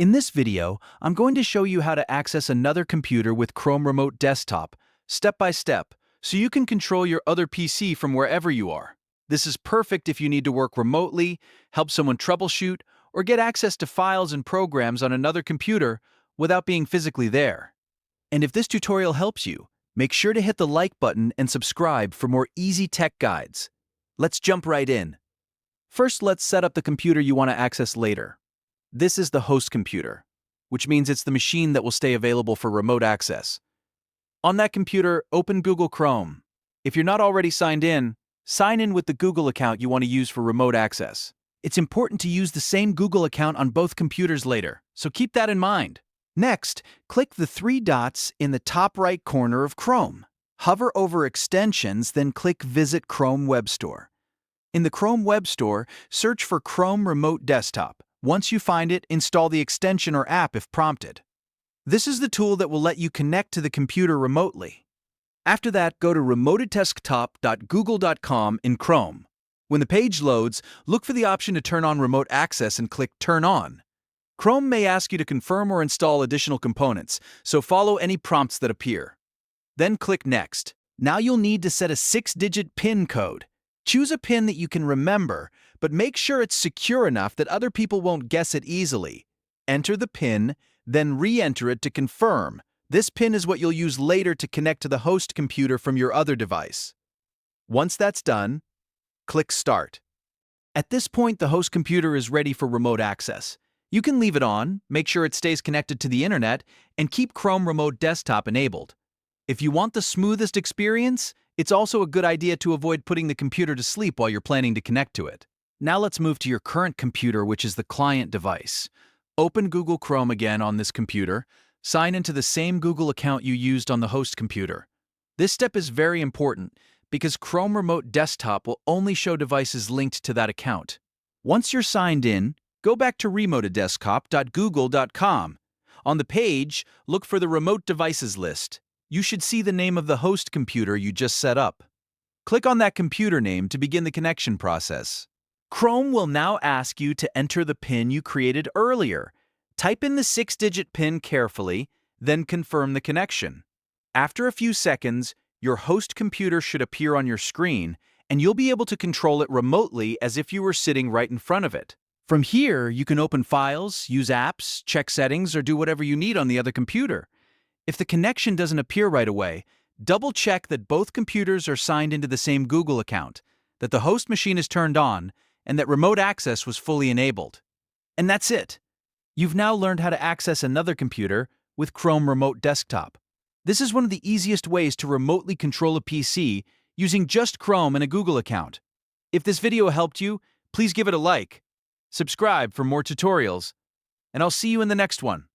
In this video, I'm going to show you how to access another computer with Chrome Remote Desktop, step by step, so you can control your other PC from wherever you are. This is perfect if you need to work remotely, help someone troubleshoot, or get access to files and programs on another computer without being physically there. And if this tutorial helps you, make sure to hit the like button and subscribe for more easy tech guides. Let's jump right in. First, let's set up the computer you want to access later. This is the host computer, which means it's the machine that will stay available for remote access. On that computer, open Google Chrome. If you're not already signed in, sign in with the Google account you want to use for remote access. It's important to use the same Google account on both computers later, so keep that in mind. Next, click the three dots in the top right corner of Chrome. Hover over Extensions, then click Visit Chrome Web Store. In the Chrome Web Store, search for Chrome Remote Desktop. Once you find it, install the extension or app if prompted. This is the tool that will let you connect to the computer remotely. After that, go to remotedesktop.google.com in Chrome. When the page loads, look for the option to turn on remote access and click Turn On. Chrome may ask you to confirm or install additional components, so follow any prompts that appear. Then click Next. Now you'll need to set a 6-digit PIN code. Choose a PIN that you can remember, but make sure it's secure enough that other people won't guess it easily. Enter the PIN, then re-enter it to confirm. This PIN is what you'll use later to connect to the host computer from your other device. Once that's done, click Start. At this point, the host computer is ready for remote access. You can leave it on, make sure it stays connected to the internet, and keep Chrome Remote Desktop enabled. If you want the smoothest experience, it's also a good idea to avoid putting the computer to sleep while you're planning to connect to it. Now let's move to your current computer, which is the client device. Open Google Chrome again on this computer. Sign into the same Google account you used on the host computer. This step is very important because Chrome Remote Desktop will only show devices linked to that account. Once you're signed in, go back to remotedesktop.google.com. On the page, look for the Remote Devices list. You should see the name of the host computer you just set up. Click on that computer name to begin the connection process. Chrome will now ask you to enter the PIN you created earlier. Type in the 6-digit PIN carefully, then confirm the connection. After a few seconds, your host computer should appear on your screen, and you'll be able to control it remotely as if you were sitting right in front of it. From here, you can open files, use apps, check settings, or do whatever you need on the other computer. If the connection doesn't appear right away, double-check that both computers are signed into the same Google account, that the host machine is turned on, and that remote access was fully enabled. And that's it. You've now learned how to access another computer with Chrome Remote Desktop. This is one of the easiest ways to remotely control a PC using just Chrome and a Google account. If this video helped you, please give it a like, subscribe for more tutorials, and I'll see you in the next one.